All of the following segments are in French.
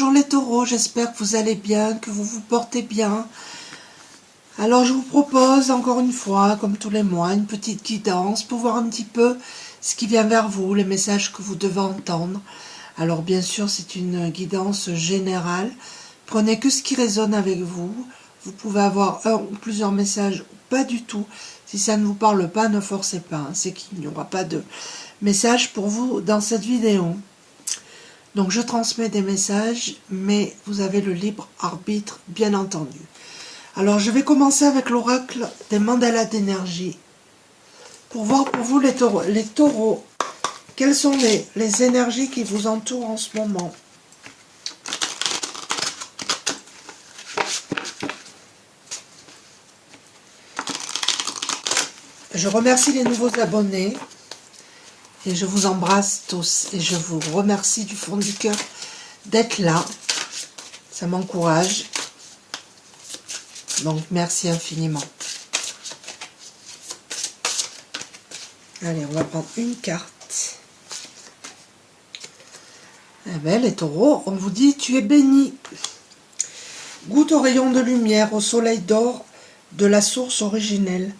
Bonjour les taureaux, j'espère que vous allez bien, que vous vous portez bien. Alors je vous propose encore une fois, comme tous les mois, une petite guidance pour voir un petit peu ce qui vient vers vous, les messages que vous devez entendre. Alors bien sûr c'est une guidance générale, prenez que ce qui résonne avec vous. Vous pouvez avoir un ou plusieurs messages ou pas du tout. Si ça ne vous parle pas, ne forcez pas, c'est qu'il n'y aura pas de message pour vous dans cette vidéo. Donc je transmets des messages, mais vous avez le libre arbitre, bien entendu. Alors je vais commencer avec l'oracle des mandalas d'énergie. Pour voir pour vous les taureaux, quelles sont les énergies qui vous entourent en ce moment. Je remercie les nouveaux abonnés. Et je vous embrasse tous et je vous remercie du fond du cœur d'être là. Ça m'encourage. Donc merci infiniment. Allez, on va prendre une carte. Eh bien, les taureaux, on vous dit, tu es béni. Goûte au rayon de lumière, au soleil d'or de la source originelle,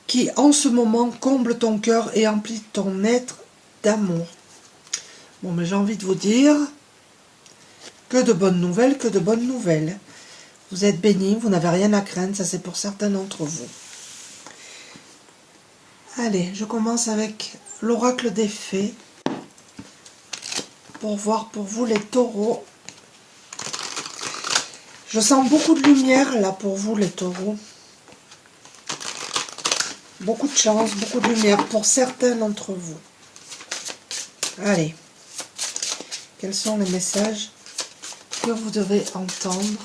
qui en ce moment comble ton cœur et emplit ton être d'amour. Bon, mais j'ai envie de vous dire que de bonnes nouvelles, que de bonnes nouvelles. Vous êtes bénis, vous n'avez rien à craindre, ça c'est pour certains d'entre vous. Allez, je commence avec l'oracle des fées, pour voir pour vous les taureaux. Je sens beaucoup de lumière là pour vous les taureaux. Beaucoup de chance, beaucoup de lumière pour certains d'entre vous. Allez, quels sont les messages que vous devez entendre?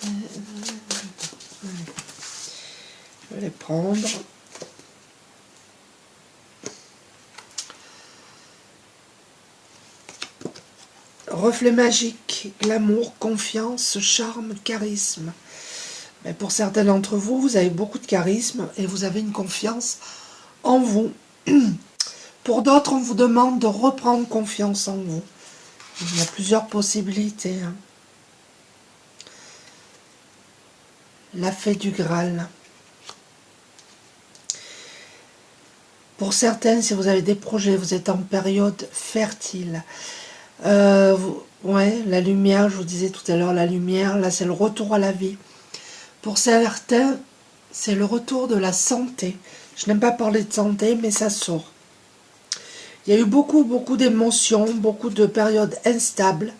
Je vais les prendre. Reflet magique, glamour, confiance, charme, charisme. Mais pour certains d'entre vous, vous avez beaucoup de charisme et vous avez une confiance en vous. Pour d'autres, on vous demande de reprendre confiance en vous. Il y a plusieurs possibilités. La fée du Graal. Pour certains, si vous avez des projets, vous êtes en période fertile. Ouais, la lumière, je vous disais tout à l'heure, la lumière, là c'est le retour à la vie. Pour certains, c'est le retour de la santé. Je n'aime pas parler de santé, mais ça sort. Il y a eu beaucoup d'émotions, beaucoup de périodes instables.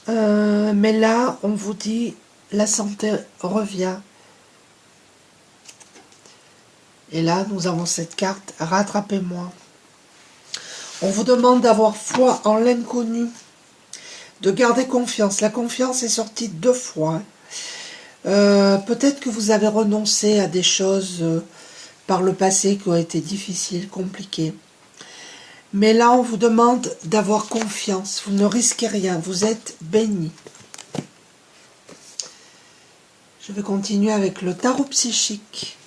Mais là, on vous dit, la santé revient. Et là, nous avons cette carte, rattrapez-moi. On vous demande d'avoir foi en l'inconnu, de garder confiance. La confiance est sortie 2 fois. Peut-être que vous avez renoncé à des choses par le passé qui ont été difficiles, compliquées. Mais là, on vous demande d'avoir confiance. Vous ne risquez rien. Vous êtes bénis. Je vais continuer avec le tarot psychique.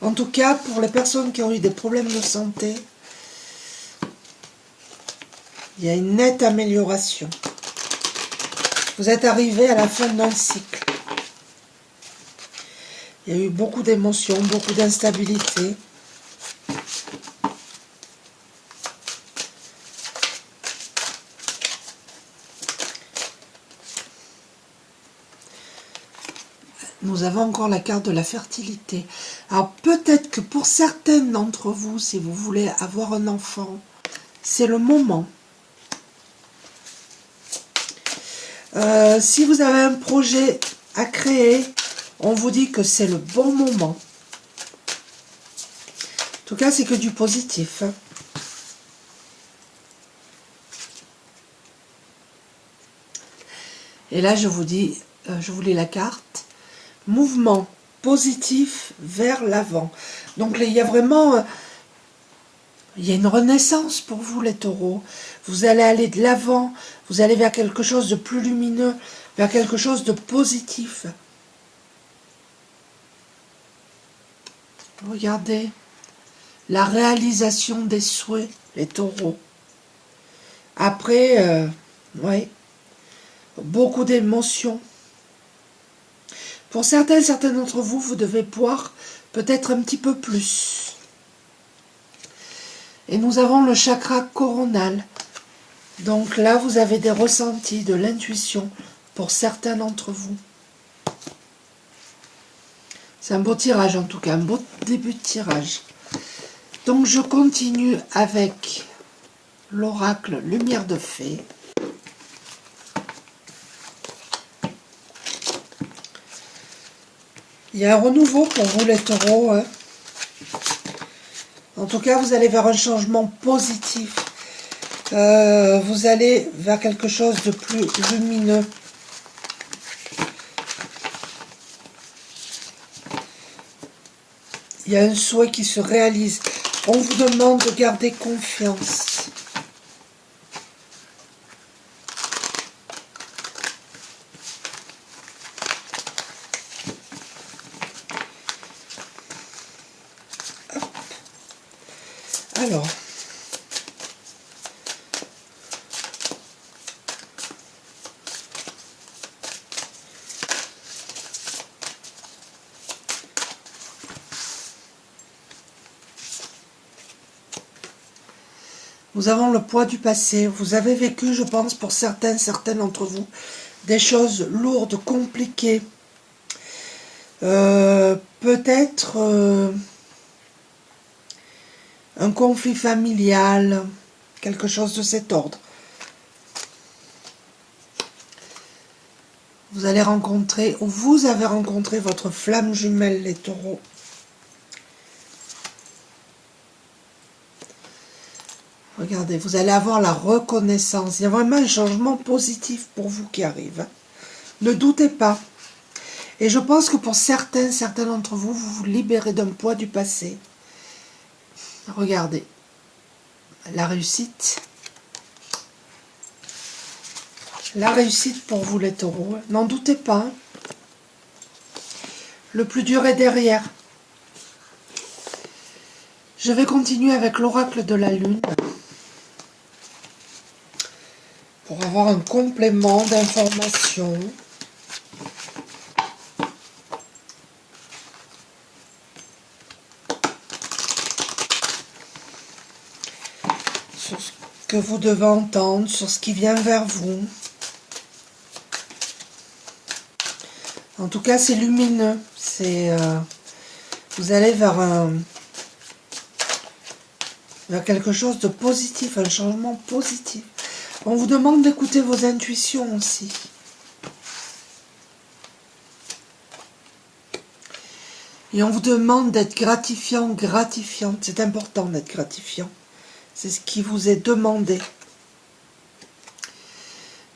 En tout cas, pour les personnes qui ont eu des problèmes de santé, il y a une nette amélioration. Vous êtes arrivé à la fin d'un cycle. Il y a eu beaucoup d'émotions, beaucoup d'instabilité. Nous avons encore la carte de la fertilité. Alors peut-être que pour certaines d'entre vous, si vous voulez avoir un enfant, c'est le moment. Si vous avez un projet à créer, on vous dit que c'est le bon moment. En tout cas, c'est que du positif. Et là, je vous dis, je vous lis la carte. Mouvement positif vers l'avant. Donc, il y a vraiment... il y a une renaissance pour vous, les taureaux. Vous allez aller de l'avant, vous allez vers quelque chose de plus lumineux, vers quelque chose de positif. Regardez, la réalisation des souhaits, les taureaux. Après, oui, beaucoup d'émotions. Pour certains d'entre vous, vous devez boire peut-être un petit peu plus. Et nous avons le chakra coronal. Donc là, vous avez des ressentis, de l'intuition pour certains d'entre vous. C'est un beau tirage en tout cas, un beau début de tirage. Donc je continue avec l'oracle Lumière de Fée. Il y a un renouveau pour vous les taureaux. Hein. En tout cas, vous allez vers un changement positif. Vous allez vers quelque chose de plus lumineux. Il y a un souhait qui se réalise. On vous demande de garder confiance. Hop. Alors, nous avons le poids du passé. Vous avez vécu, je pense, pour certains d'entre vous, des choses lourdes, compliquées. Peut-être un conflit familial, quelque chose de cet ordre. Vous allez rencontrer, ou vous avez rencontré votre flamme jumelle, les taureaux. Regardez, vous allez avoir la reconnaissance. Il y a vraiment un changement positif pour vous qui arrive. Hein. Ne doutez pas. Et je pense que pour certains d'entre vous, vous vous libérez d'un poids du passé. Regardez, la réussite. La réussite pour vous les taureaux. N'en doutez pas. Hein. Le plus dur est derrière. Je vais continuer avec l'oracle de la lune. Pour avoir un complément d'information. Sur ce que vous devez entendre, sur ce qui vient vers vous. En tout cas, c'est lumineux. Vous allez vers quelque chose de positif, un changement positif. On vous demande d'écouter vos intuitions aussi. Et on vous demande d'être gratifiant, gratifiante. C'est important d'être gratifiant. C'est ce qui vous est demandé.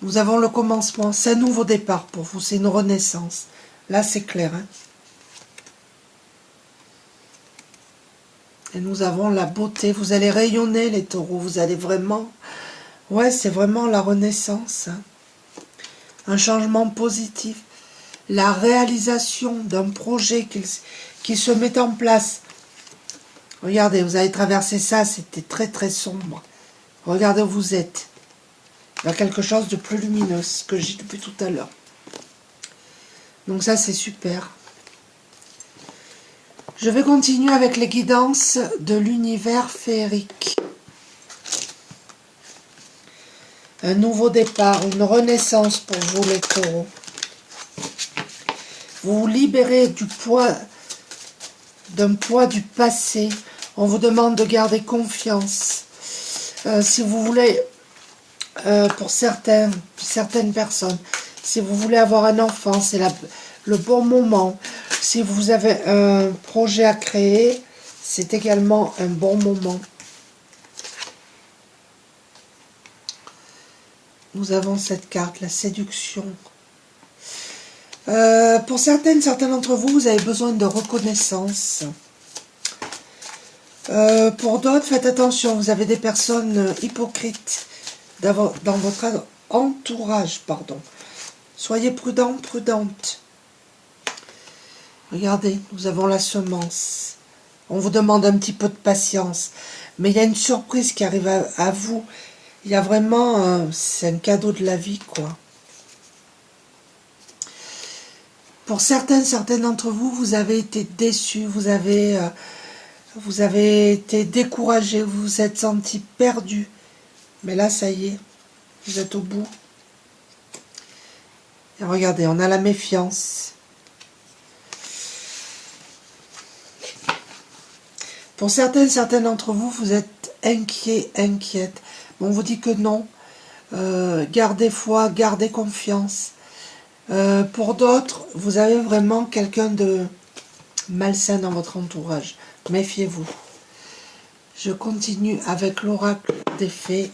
Nous avons le commencement. C'est un nouveau départ pour vous. C'est une renaissance. Là, c'est clair. Hein. Et nous avons la beauté. Vous allez rayonner, les taureaux. Vous allez vraiment... Ouais, c'est vraiment la renaissance. Hein. Un changement positif. La réalisation d'un projet qui se met en place. Regardez, vous avez traversé ça, c'était très très sombre. Regardez où vous êtes. Il y a quelque chose de plus lumineux, ce que j'ai dit depuis tout à l'heure. Donc ça, c'est super. Je vais continuer avec les guidances de l'univers féerique. Un nouveau départ, une renaissance pour vous les taureaux. Vous vous libérez d'un poids du passé. On vous demande de garder confiance. Si vous voulez, pour certaines personnes, si vous voulez avoir un enfant, c'est le bon moment. Si vous avez un projet à créer, c'est également un bon moment. Nous avons cette carte, la séduction. Pour certains d'entre vous, vous avez besoin de reconnaissance. Pour d'autres, faites attention, vous avez des personnes hypocrites dans votre entourage, pardon. Soyez prudents, prudentes. Regardez, nous avons la semence. On vous demande un petit peu de patience. Mais il y a une surprise qui arrive à vous. Il y a vraiment, c'est un cadeau de la vie, quoi. Pour certains d'entre vous, vous avez été déçus, vous avez été découragés, vous vous êtes sentis perdus. Mais là, ça y est, vous êtes au bout. Et regardez, on a la méfiance. Pour certains d'entre vous, vous êtes inquiets, inquiètes. Mais on vous dit que non. Gardez foi, gardez confiance. Pour d'autres, vous avez vraiment quelqu'un de malsain dans votre entourage. Méfiez-vous. Je continue avec l'oracle des fées.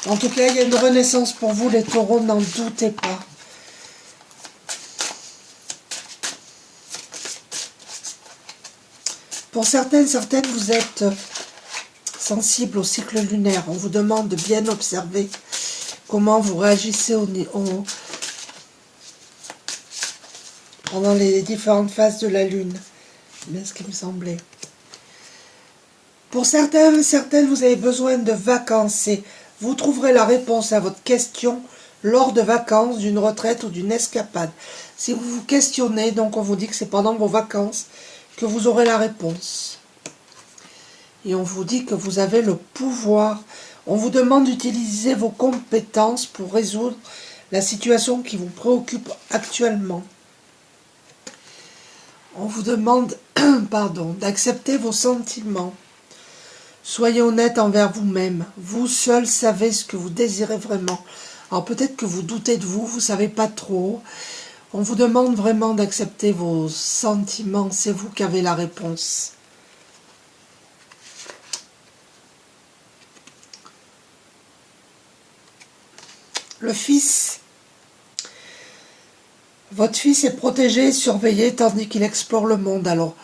En tout cas, il y a une renaissance pour vous, les taureaux, n'en doutez pas. Pour certaines, vous êtes sensible au cycle lunaire. On vous demande de bien observer comment vous réagissez pendant les différentes phases de la lune. C'est bien ce qui me semblait. Pour certaines, vous avez besoin de vacances et vous trouverez la réponse à votre question lors de vacances, d'une retraite ou d'une escapade. Si vous vous questionnez, donc on vous dit que c'est pendant vos vacances que vous aurez la réponse. Et on vous dit que vous avez le pouvoir. On vous demande d'utiliser vos compétences pour résoudre la situation qui vous préoccupe actuellement. On vous demande d'accepter vos sentiments. Soyez honnête envers vous-même. Vous seul savez ce que vous désirez vraiment. Alors peut-être que vous doutez de vous, vous ne savez pas trop. On vous demande vraiment d'accepter vos sentiments. C'est vous qui avez la réponse. Le fils. Votre fils est protégé et surveillé tandis qu'il explore le monde. Alors,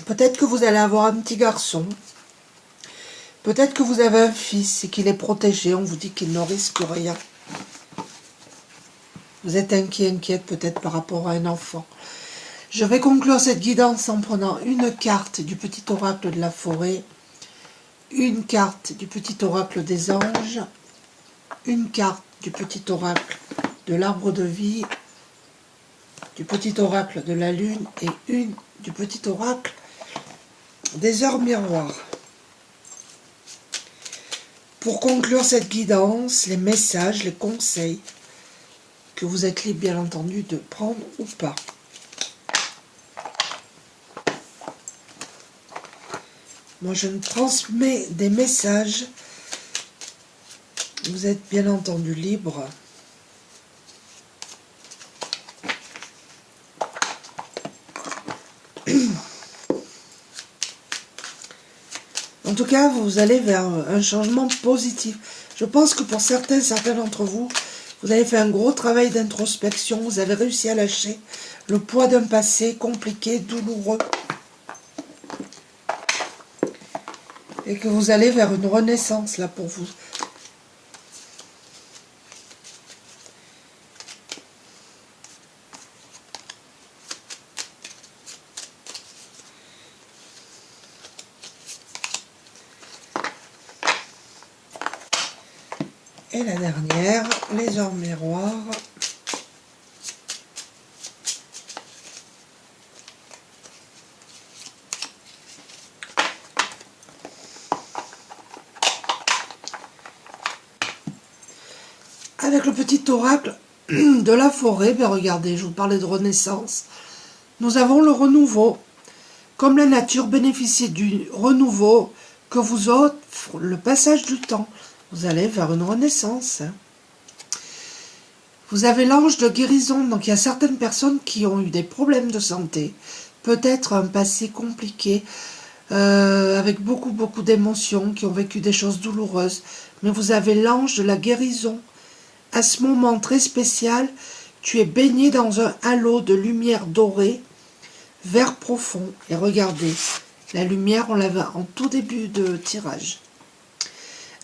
peut-être que vous allez avoir un petit garçon. Peut-être que vous avez un fils et qu'il est protégé. On vous dit qu'il ne risque rien. Vous êtes inquiète peut-être par rapport à un enfant. Je vais conclure cette guidance en prenant une carte du petit oracle de la forêt, une carte du petit oracle des anges, une carte du petit oracle de l'arbre de vie, du petit oracle de la lune et une du petit oracle des heures miroirs. Pour conclure cette guidance, les messages, les conseils que vous êtes libre bien entendu de prendre ou pas. Moi je transmets des messages, vous êtes bien entendu libre. En tout cas, vous allez vers un changement positif. Je pense que pour certains d'entre vous, vous avez fait un gros travail d'introspection, vous avez réussi à lâcher le poids d'un passé compliqué, douloureux. Et que vous allez vers une renaissance là pour vous. Et la dernière, les heures miroirs. Avec le petit oracle de la forêt, ben regardez, je vous parlais de renaissance. Nous avons le renouveau. Comme la nature bénéficie du renouveau que vous offre le passage du temps, vous allez vers une renaissance. Vous avez l'ange de guérison, donc il y a certaines personnes qui ont eu des problèmes de santé, peut-être un passé compliqué, avec beaucoup d'émotions, qui ont vécu des choses douloureuses, mais vous avez l'ange de la guérison. À ce moment très spécial, tu es baigné dans un halo de lumière dorée, vert profond, et regardez, la lumière, on l'avait en tout début de tirage.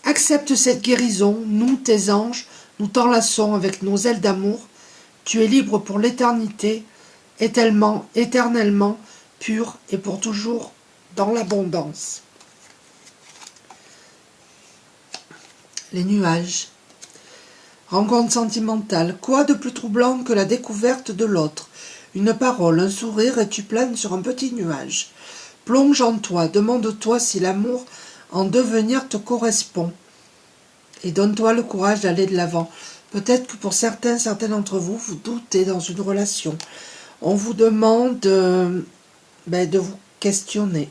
Accepte cette guérison, nous, tes anges, nous t'enlaçons avec nos ailes d'amour. Tu es libre pour l'éternité. éternellement pur et pour toujours dans l'abondance. Les nuages. Rencontre sentimentale. Quoi de plus troublant que la découverte de l'autre? Une parole, un sourire et tu planes sur un petit nuage. Plonge en toi, demande-toi si l'amour en devenir te correspond. Et donne-toi le courage d'aller de l'avant. Peut-être que pour certains d'entre vous, vous doutez dans une relation. On vous demande de vous questionner.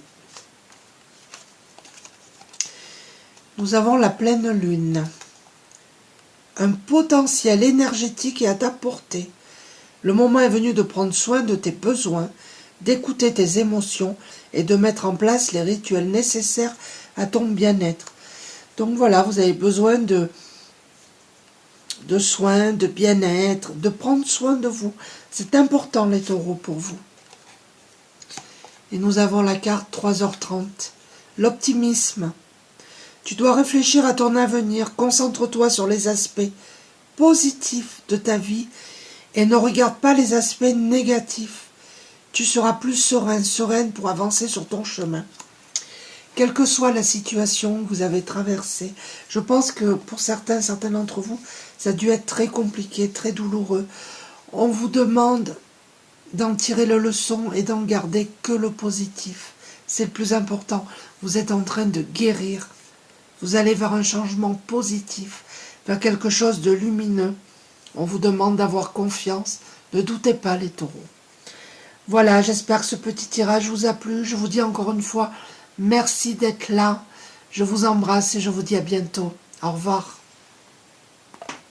Nous avons la pleine lune. Un potentiel énergétique est à ta portée. Le moment est venu de prendre soin de tes besoins, d'écouter tes émotions et de mettre en place les rituels nécessaires à ton bien-être. Donc voilà, vous avez besoin de soins, de bien-être, de prendre soin de vous. C'est important les taureaux pour vous. Et nous avons la carte 3h30. L'optimisme. Tu dois réfléchir à ton avenir, concentre-toi sur les aspects positifs de ta vie et ne regarde pas les aspects négatifs. Tu seras plus serein, sereine pour avancer sur ton chemin. Quelle que soit la situation que vous avez traversée, je pense que pour certains d'entre vous, ça a dû être très compliqué, très douloureux. On vous demande d'en tirer la leçon et d'en garder que le positif. C'est le plus important. Vous êtes en train de guérir. Vous allez vers un changement positif, vers quelque chose de lumineux. On vous demande d'avoir confiance. Ne doutez pas les taureaux. Voilà, j'espère que ce petit tirage vous a plu. Je vous dis encore une fois, merci d'être là. Je vous embrasse et je vous dis à bientôt. Au revoir.